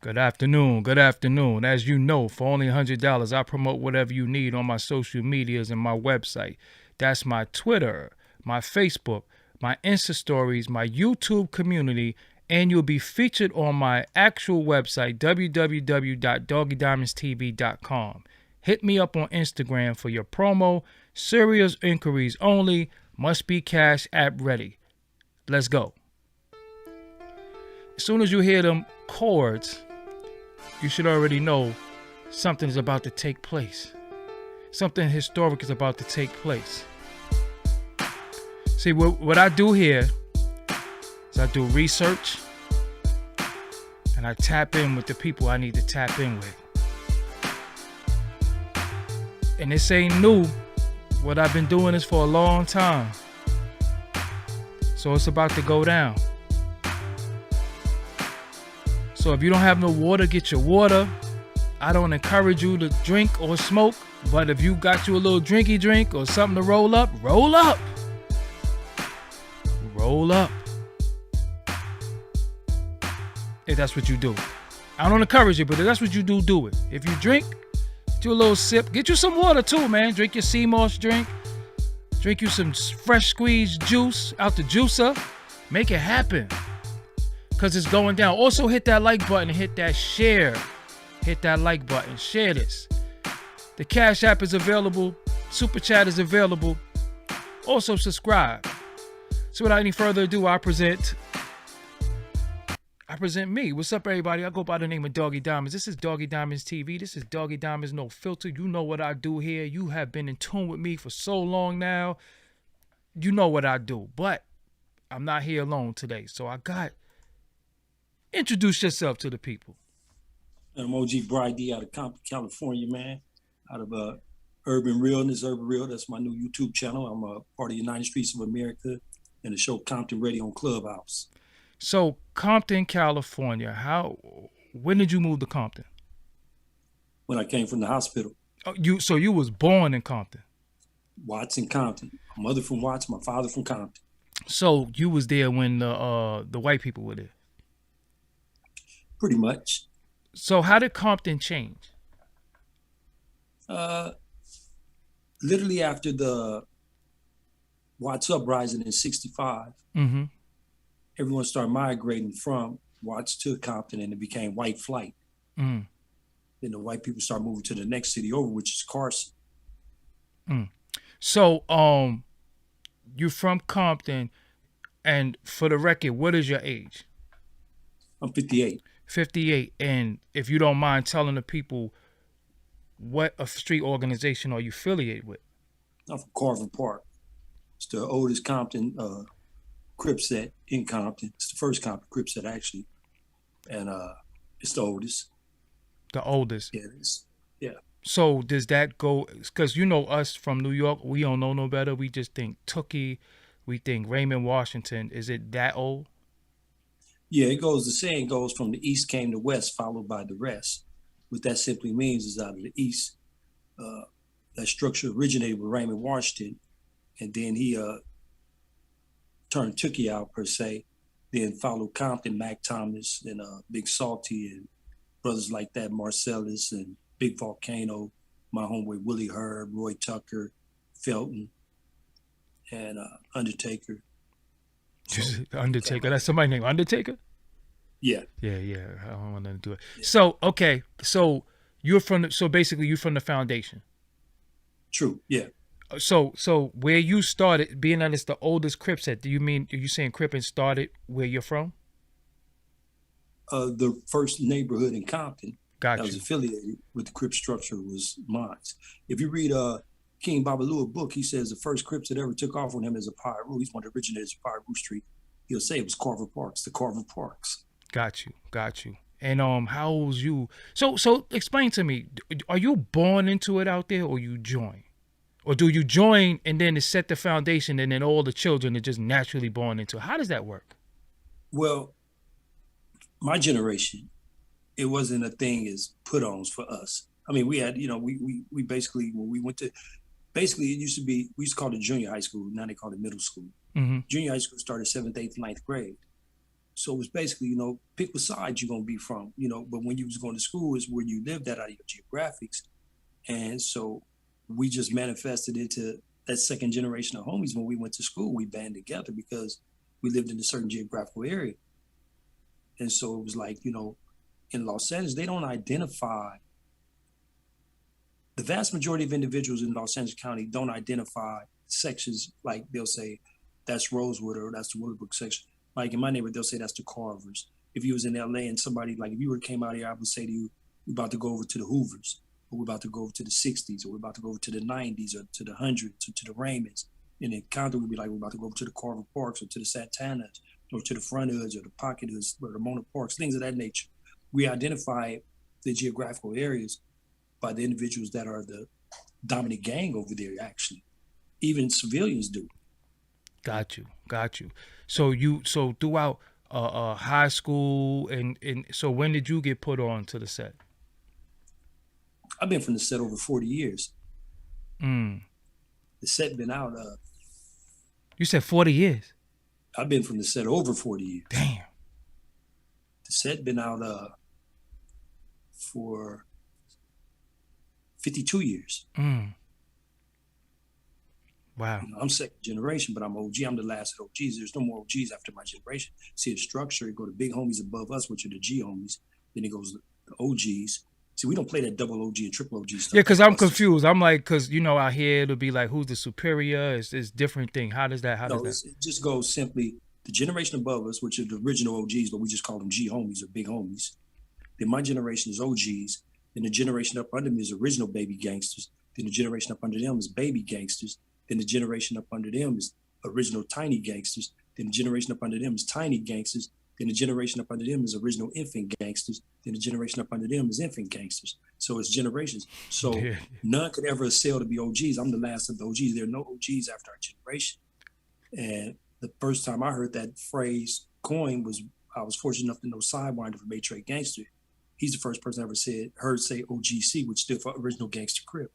Good afternoon. Good afternoon. As you know, for only $100, I promote whatever you need on my social medias and my website. That's my Twitter, my Facebook, my Insta stories, my YouTube community, and you'll be featured on my actual website, www.doggiediamondstv.com. Hit me up on Instagram for your promo. Serious inquiries only. Must be Cash App ready. Let's go. As soon as you hear them chords, you should already know something is about to take place. Something historic is about to take place. See, what I do here is I do research and I tap in with the people I need to tap in with. And this ain't new. What I've been doing is for a long time. So it's about to go down. So if you don't have no water, get your water. I don't encourage you to drink or smoke, but if you got you a little drinky drink or something to roll up, roll up. Roll up. If that's what you do. I don't encourage you, but if that's what you do, do it. If you drink, do a little sip. Get you some water too, man. Drink your sea moss drink. Drink you some fresh squeezed juice out the juicer. Make it happen. Because it's going down. Also hit that like button and hit that share. Hit that like button. Share this. The Cash App is available. Super Chat is available. Also subscribe. So without any further ado, I present me. What's up, everybody? I go by the name of Doggie Diamonds. This is Doggie Diamonds TV. This is Doggie Diamonds No Filter. You know what I do here. You have been in tune with me for so long now. You know what I do. But I'm not here alone today. So introduce yourself to the people. I'm OG Bri-Dee out of Compton, California, man. Out of Urban Realness, Urban Real. That's my new YouTube channel. I'm a part of United Streets of America and the show Compton Radio on Clubhouse. So Compton, California. When did you move to Compton? When I came from the hospital. Oh, you was born in Compton. Watts and Compton. My mother from Watts, my father from Compton. So you was there when the white people were there. Pretty much. So how did Compton change? Literally after the Watts uprising in '65, everyone started migrating from Watts to Compton, and it became white flight. Then the white people started moving to the next city over, which is Carson. So you're from Compton, and for the record, what is your age? I'm 58. 58. And if you don't mind telling the people, what a street organization are you affiliated with? I'm from Carver Park. It's the oldest Compton Crip set in Compton. It's the first Compton Crip set, actually. And it's the oldest. The oldest? Yeah, it is. Yeah. So does that go, because you know us from New York, we don't know no better. We just think Tookie, we think Raymond Washington. Is it that old? Yeah, the saying goes, from the east came the west, followed by the rest. What that simply means is, out of the east, that structure originated with Raymond Washington, and then he turned Tookie out, per se, then followed Compton, Mac Thomas, and Big Salty, and brothers like that, Marcellus, and Big Volcano, my homeboy Willie Herb, Roy Tucker, Felton, and Undertaker. Undertaker. That's somebody named Undertaker? Yeah. Yeah. I don't want to do it. Yeah. So, okay. So basically you're from the foundation. True. Yeah. So where you started, being that it's the oldest Crip set, are you saying Crippin started where you're from? The first neighborhood in Compton that was affiliated with the Crip structure was mine. If you read King Babalu's book, he says the first Crips that ever took off on him as a Pirate Rue, he's one of the originators of Pirate Rue Street. He'll say it was Carver Parks, the Carver Parks. Got you. And how old was you? So explain to me, are you born into it out there, or you join? Or do you join and then it set the foundation and then all the children are just naturally born into it? How does that work? Well, my generation, it wasn't a thing as put-ons for us. I mean, we had, we basically, when we went to, basically it used to be, we used to call it junior high school. Now they call it middle school. Junior high school started 7th, 8th, 9th grade. So it's basically, pick what side you're gonna be from, but when you was going to school is where you lived at out of your geographics. And so we just manifested into that second generation of homies. When we went to school, we band together because we lived in a certain geographical area. And so it was like, in Los Angeles, they don't identify, the vast majority of individuals in Los Angeles County don't identify sections. Like they'll say, that's Rosewood or that's the Willowbrook section. Like in my neighborhood, they'll say that's the Carvers. If you was in LA and somebody, like if you were came out here, I would say to you, we're about to go over to the Hoovers, or we're about to go over to the 60s, or we're about to go over to the 90s, or to the 100s, or to the Raymonds. And in Compton, we'd be like, we're about to go over to the Carver Parks, or to the Santanas, or to the Front Hoods, or the Pocket Hoods, or the Mona Parks, things of that nature. We identify the geographical areas by the individuals that are the dominant gang over there, actually. Even civilians do. Got you. So throughout high school and so when did you get put on to the set? I've been from the set over 40 years. The set been out. You said 40 years? I've been from the set over 40 years. Damn. The set been out for 52 years. Wow. I'm second generation, but I'm OG. I'm the last of OGs. There's no more OGs after my generation. See the structure, it go to big homies above us, which are the G homies. Then it goes to the OGs. See, we don't play that double OG and triple OG stuff. Yeah, because I'm confused. I'm like, because, out here it'll be like, who's the superior? It's different thing. How does that? It just goes simply, the generation above us, which are the original OGs, but we just call them G homies or big homies. Then my generation is OGs. Then the generation up under me is original baby gangsters. Then the generation up under them is baby gangsters. Then the generation up under them is original tiny gangsters. Then the generation up under them is tiny gangsters. Then the generation up under them is original infant gangsters. Then the generation up under them is infant gangsters. So it's generations. So none could ever excel to be OGs. I'm the last of the OGs. There are no OGs after our generation. And the first time I heard that phrase coined was, I was fortunate enough to know Sidewinder from Bay Gangster. He's the first person I ever heard say OGC, which stood for Original Gangster Crip.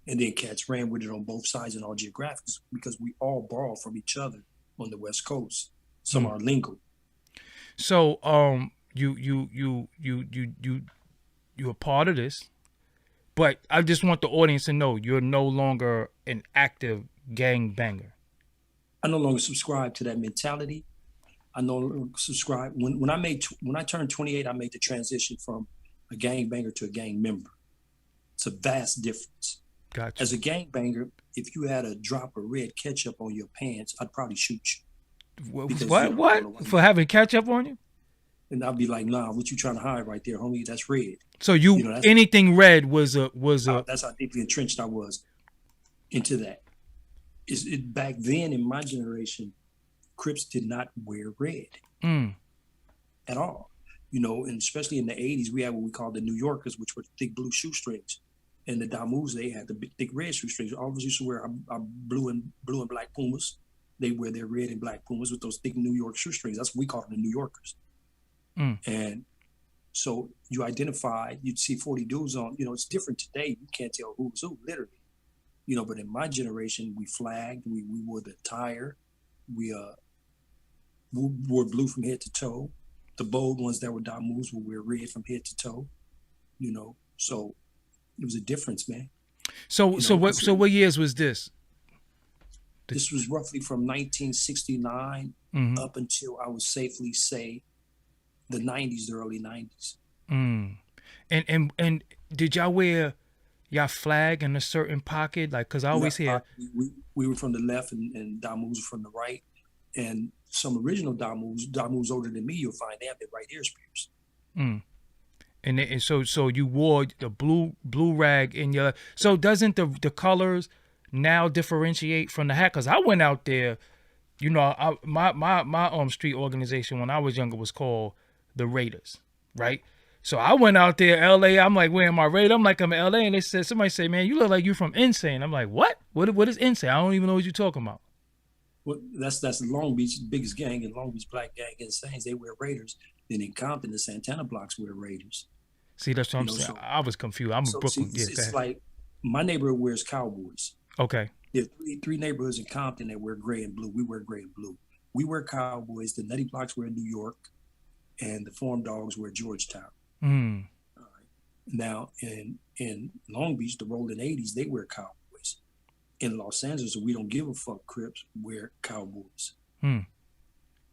And then cats ran with it on both sides and all geographics because we all borrow from each other on the West Coast. Some are lingo. So you a part of this, but I just want the audience to know you're no longer an active gang banger. I no longer subscribe to that mentality. I no longer subscribe. When I turned 28, I made the transition from a gang banger to a gang member. It's a vast difference. Gotcha. As a gang banger, if you had a drop of red ketchup on your pants, I'd probably shoot you. What? For having ketchup on you? And I'd be like, nah, what you trying to hide right there, homie? That's red. So anything red was a. That's how deeply entrenched I was into that. Back then in my generation, Crips did not wear red at all. And especially in the 80s, we had what we called the New Yorkers, which were thick blue shoestrings. And the Damus, they had the big, thick red shoestrings. All of us used to wear our blue and black Pumas. They wear their red and black Pumas with those thick New York shoestrings. That's what we call them, the New Yorkers. And so you identify, you'd see 40 dudes on, it's different today. You can't tell who's who, literally. But in my generation, we flagged, we wore the attire, we wore blue from head to toe. The bold ones that were Damus would wear red from head to toe, so it was a difference, man. So what years was this? This was roughly from 1969 up until I would safely say the 90s, the early 90s. And did y'all wear y'all flag in a certain pocket? Like, cause I always hear we were from the left and Damus were from the right, and some original Damus older than me, you'll find they have their right ears pierced. And so you wore the blue rag in your. So doesn't the colors now differentiate from the hat? Cause I went out there, my street organization when I was younger was called the Raiders, right? So I went out there, LA. I'm like wearing my Raider. I'm like I'm in LA, and somebody say, man, you look like you from Insane. I'm like, what? What is Insane? I don't even know what you're talking about. Well, that's Long Beach's biggest gang, and Long Beach black gang Insanes. They wear Raiders. Then in Compton, the Santana blocks wear Raiders. See, that's what I'm saying. I was confused. I'm Brooklyn. It's like my neighborhood wears Cowboys. Okay. There are three neighborhoods in Compton that wear gray and blue. We wear gray and blue. we were Cowboys, the Nutty Blocks were in New York, and the Farm Dogs were at Georgetown. Mm. All right. Now in Long Beach, the Rolling 80s, they were Cowboys. In Los Angeles, we don't give a fuck Crips, we're Cowboys. Mm.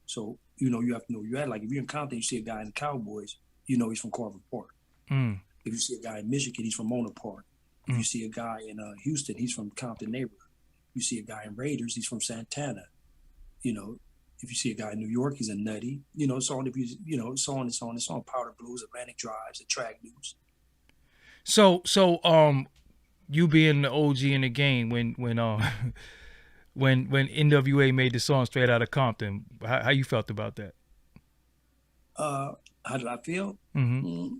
So, you know, you have to know you at. Like if you're in Compton, you see a guy in the Cowboys, you know he's from Carver Park. Mm. If you see a guy in Michigan, he's from Mona Park. If you see a guy in Houston, he's from Compton neighborhood. You see a guy in Raiders, he's from Santana. You know, if you see a guy in New York, he's a Nutty. You know, so on. If you know, so on and so on and so on. Powder Blues, Atlantic Drives, the Track News. So you being the OG in the game when when NWA made the song Straight Outta Compton, how you felt about that? How did I feel? Mm-hmm.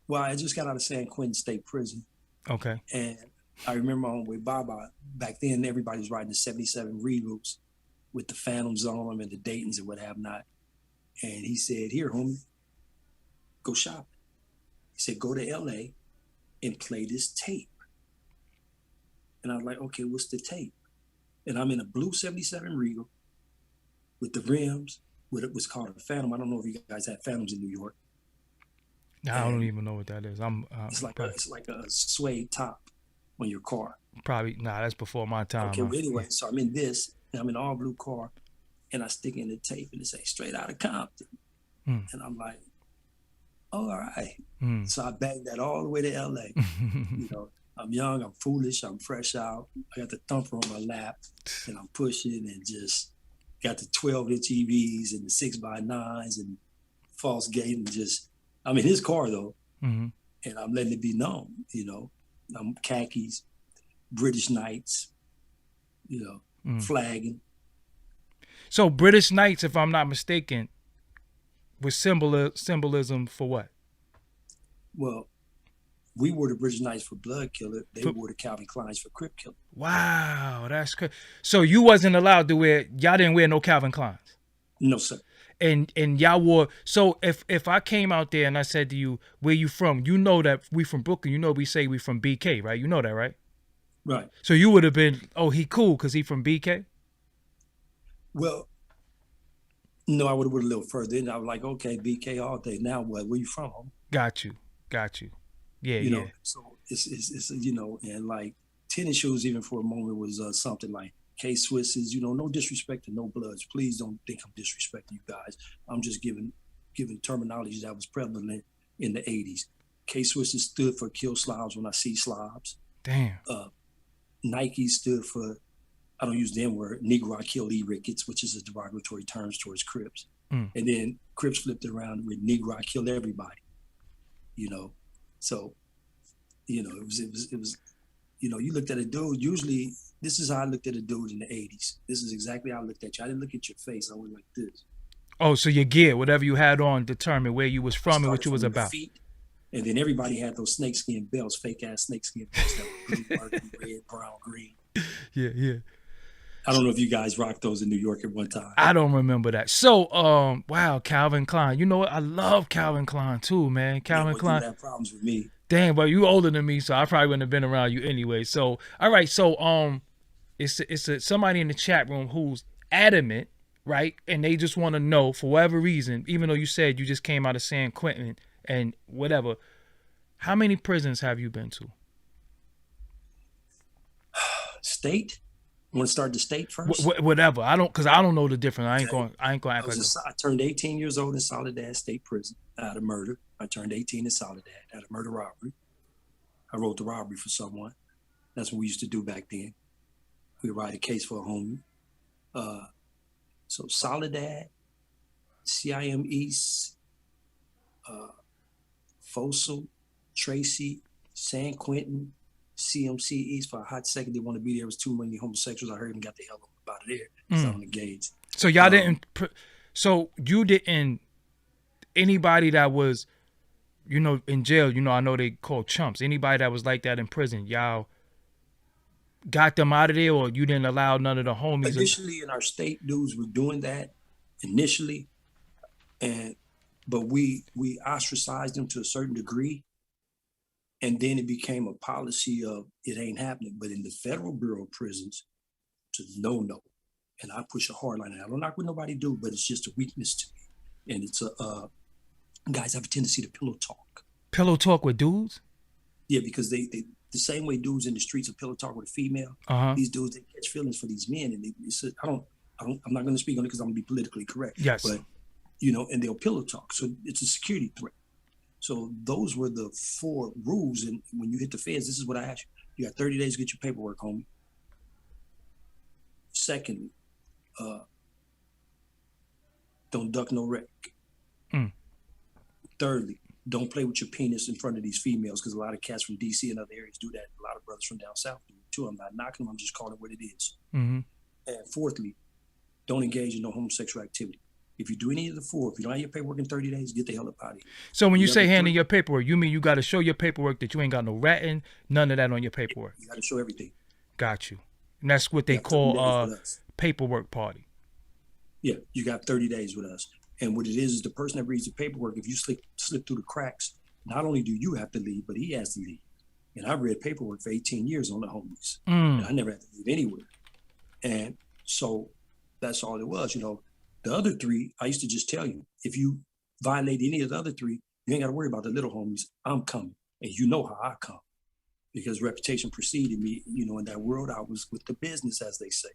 Well, I just got out of San Quentin State Prison. Okay. And I remember on with Baba, back then everybody was riding the 77 Reloops with the Phantoms on them and the Daytons and what have not. And he said, here, homie, go shopping. He said, go to LA and play this tape. And I was like, okay, what's the tape? And I'm in a blue 77 Regal with the rims, with what's called a Phantom. I don't know if you guys had Phantoms in New York. I don't even know what that is. It's like a suede top on your car. Probably that's before my time. Okay, well, anyway, so I'm in this, and I'm in an all blue car, and I stick in the tape, and it say Straight Outta Compton, and I'm like, oh, all right. So I banged that all the way to LA. You know, I'm young, I'm foolish, I'm fresh out. I got the thumper on my lap, and I'm pushing, and just got the 12-inch EVs and the 6x9s and false gate, and just. I'm in his car though, and I'm letting it be known, you know, I'm khakis, British Knights, you know, flagging. So British Knights, if I'm not mistaken, was symbolism for what? Well, we wore the British Knights for Blood Killer. They wore the Calvin Kleins for Crip Killer. Wow, that's crazy. So you wasn't allowed to wear, y'all didn't wear no Calvin Kleins? No, sir. And y'all wore, so if I came out there and I said to you, where you from? You know that we from Brooklyn. You know we say we from BK, right? You know that, right? Right. So you would have been, oh, he cool because he from BK? Well, no, I would have went a little further in. I was like, okay, BK all day. Now what? Where you from? Got you. Yeah, you know, so it's you know, and like tennis shoes even for a moment was something like K-Swisses, you know, no disrespect to no Bloods. Please don't think I'm disrespecting you guys. I'm just giving terminology that was prevalent in the 80s. K-Swisses stood for kill slobs when I see slobs. Damn. Nike stood for, I don't use the N-word, Negro I kill E-Rickets, which is a derogatory term towards Crips. And then Crips flipped it around with Negro I kill everybody. You know, so, you know, it was, you know, you looked at a dude, usually this is how I looked at a dude in the 80s. This is exactly how I looked at you. I didn't look at your face. I went like this. Oh, so your gear, whatever you had on, determined where you was from and what you was about. Feet, and then everybody had those snakeskin belts, fake ass snakeskin belts that were blue, burgundy, red, brown, green. Yeah. I don't know if you guys rocked those in New York at one time. I don't remember that. So, wow, Calvin Klein. You know what? I love Calvin Klein too, man. Calvin Klein. You had problems with me. Damn, but you older than me, so I probably wouldn't have been around you anyway. So, all right. So, it's somebody in the chat room who's adamant, right? And they just want to know, for whatever reason, even though you said you just came out of San Quentin and whatever, how many prisons have you been to? State? You want to start the state first? Whatever. Because I don't know the difference. I ain't going to act like I turned 18 years old in Soledad State Prison out of murder. I turned 18 in Soledad out of murder robbery. I wrote the robbery for someone. That's what we used to do back then. We write a case for a homie. So Soledad, CIM East, Fossil, Tracy, San Quentin, CMC East. For a hot second, they want to be there. There was too many homosexuals. I heard them got the hell up out of there. So I'm engaged. So y'all didn't. So you didn't. Anybody that was, you know, in jail. You know, I know they call chumps. Anybody that was like that in prison, y'all got them out of there, or you didn't allow none of the homies? Initially, in our state, dudes were doing that initially, but we ostracized them to a certain degree. And then it became a policy of it ain't happening. But in the Federal Bureau of Prisons, it's a no-no. and I push a hard line. I don't knock what nobody do, but it's just a weakness to me. And it's guys have a tendency to pillow talk. Pillow talk with dudes? Yeah, because they the same way dudes in the streets will pillow talk with a female. These dudes, they catch feelings for these men, and I'm not going to speak on it because I'm going to be politically correct. Yes. But and they'll pillow talk, so it's a security threat. So those were the 4 rules, and when you hit the feds, this is what I ask you: you got 30 days to get your paperwork, homie. Secondly, don't duck no wreck. Thirdly, don't play with your penis in front of these females, because a lot of cats from DC and other areas do that. A lot of brothers from down south do it too. I'm not knocking them. I'm just calling it what it is. And fourthly, don't engage in no homosexual activity. If you do any of the 4, if you don't have your paperwork in 30 days, get the hell up out of here. So when you say handing your paperwork, you mean you got to show your paperwork that you ain't got no ratting, none of that on your paperwork? You got to show everything. Got you. And that's what they call paperwork party. Yeah, you got 30 days with us. And what it is the person that reads the paperwork, if you slip through the cracks, not only do you have to leave, but he has to leave. And I've read paperwork for 18 years on the homies. And I never had to leave anywhere. And so that's all it was. The other 3, I used to just tell you, if you violate any of the other 3, you ain't got to worry about the little homies. I'm coming. And you know how I come. Because reputation preceded me, in that world. I was with the business, as they say.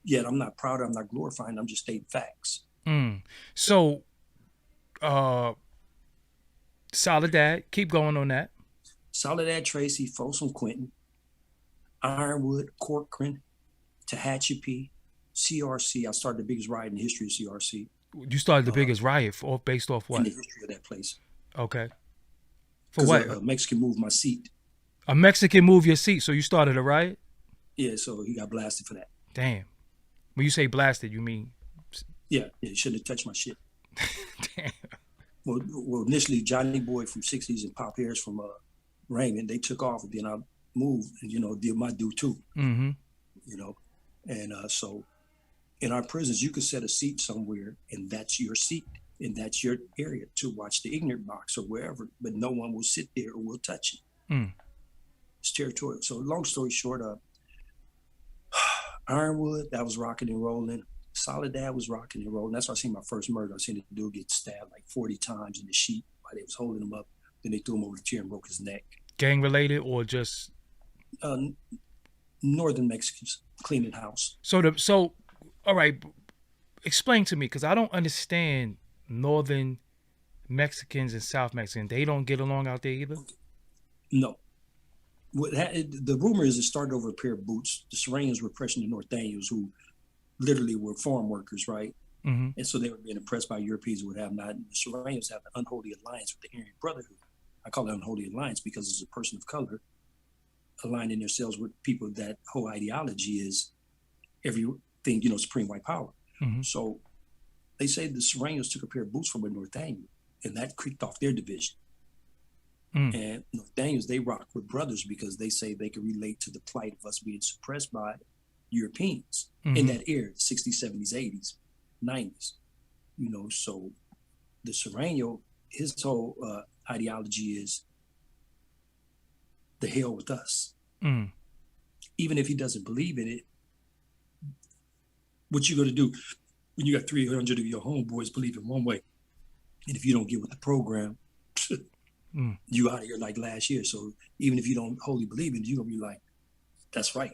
Yet I'm not proud, I'm not glorifying, I'm just stating facts. So, Soledad, keep going on that. Soledad, Tracy, Folsom, Quentin, Ironwood, Corcoran, Tehachapi, CRC. I started the biggest riot in the history of CRC. You started the biggest riot based off what? In the history of that place. Okay. For what? A Mexican moved my seat. A Mexican moved your seat, so you started a riot? Yeah, so he got blasted for that. Damn. When you say blasted, you mean? Yeah, he shouldn't have touched my shit. Damn. Well, initially, Johnny Boy from 60s and Pop Harris from Raymond, they took off, and then I moved and, did my due too. And so in our prisons, you could set a seat somewhere, and that's your seat, and that's your area to watch the ignorant box or wherever, but no one will sit there or will touch it. It's territorial. So long story short, Ironwood, that was rocking and rolling. Soledad was rocking and rolling. That's why I seen my first murder. I seen the dude get stabbed like 40 times in the sheet while they was holding him up. Then they threw him over the chair and broke his neck. Gang related or just? Northern Mexicans cleaning house. So, all right, explain to me, because I don't understand Northern Mexicans and South Mexicans. They don't get along out there either? No. The rumor is it started over a pair of boots. The Serranos were oppressing the Norteños, who literally were farm workers, right? And so they were being oppressed by Europeans who would have not. The Serranos have an unholy alliance with the Aryan Brotherhood. I call it unholy alliance because as a person of color, aligning themselves with people, that whole ideology is everything, supreme white power. So they say the Serranos took a pair of boots from a Norteño, and that kicked off their division. And Norteños, they rock with brothers because they say they can relate to the plight of us being suppressed by Europeans in that era, 60s, 70s, 80s, 90s. So the Serrano, his whole ideology is the hell with us. Even if he doesn't believe in it, what you going to do when you got 300 of your homeboys believe in one way, and if you don't get with the program, you out of here like last year. So even if you don't wholly believe in it, you're gonna be like, that's right.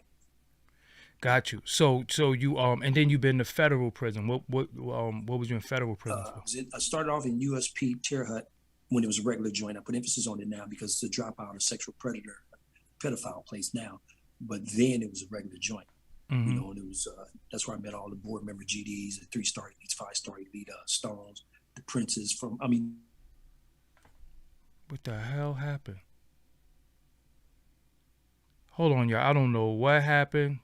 Got you. So you and then you've been to federal prison. What was you in federal prison for? I started off in USP Terre Hut when it was a regular joint. I put emphasis on it now because it's a dropout of sexual pedophile place now. But then it was a regular joint. And it was that's where I met all the board member GDs, the 3-star elites, 5-star elite Stones, the princes from. What the hell happened? Hold on, y'all. I don't know what happened.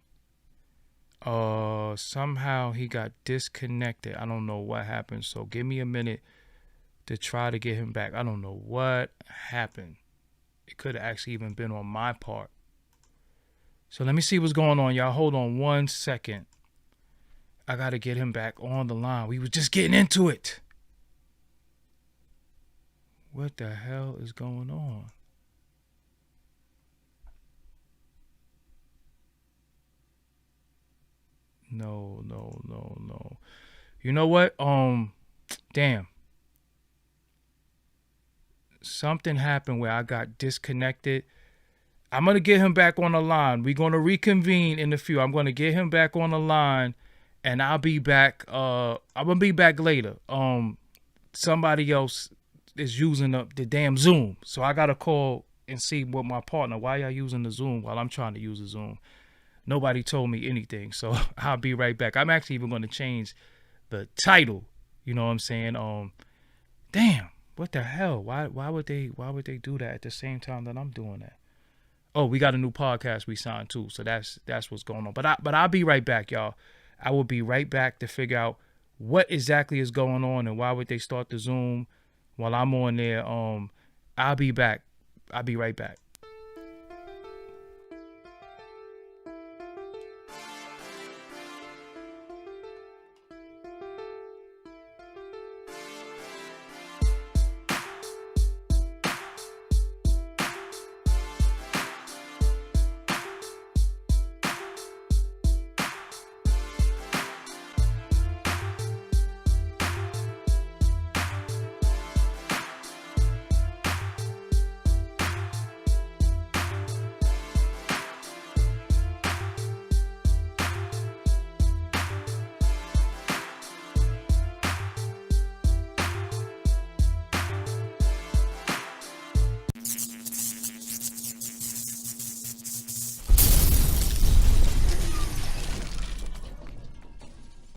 Somehow he got disconnected. I don't know what happened. So give me a minute to try to get him back. I don't know what happened. It could have actually even been on my part. So let me see what's going on, y'all. Hold on 1 second. I got to get him back on the line. We were just getting into it. What the hell is going on? No. You know what? Damn. Something happened where I got disconnected. I'm gonna get him back on the line. We're gonna reconvene in a few. I'm gonna get him back on the line, and I'll be back. I'm gonna be back later. Somebody else is using the damn Zoom, so I gotta call and see what my partner. Why y'all using the Zoom while I'm trying to use the Zoom? Nobody told me anything, so I'll be right back. I'm actually even gonna change the title. You know what I'm saying? Damn. What the hell? Why would they do that at the same time that I'm doing that? Oh, we got a new podcast we signed too, so that's what's going on. But I'll be right back, y'all. I will be right back to figure out what exactly is going on and why would they start the Zoom while I'm on there. I'll be back. I'll be right back.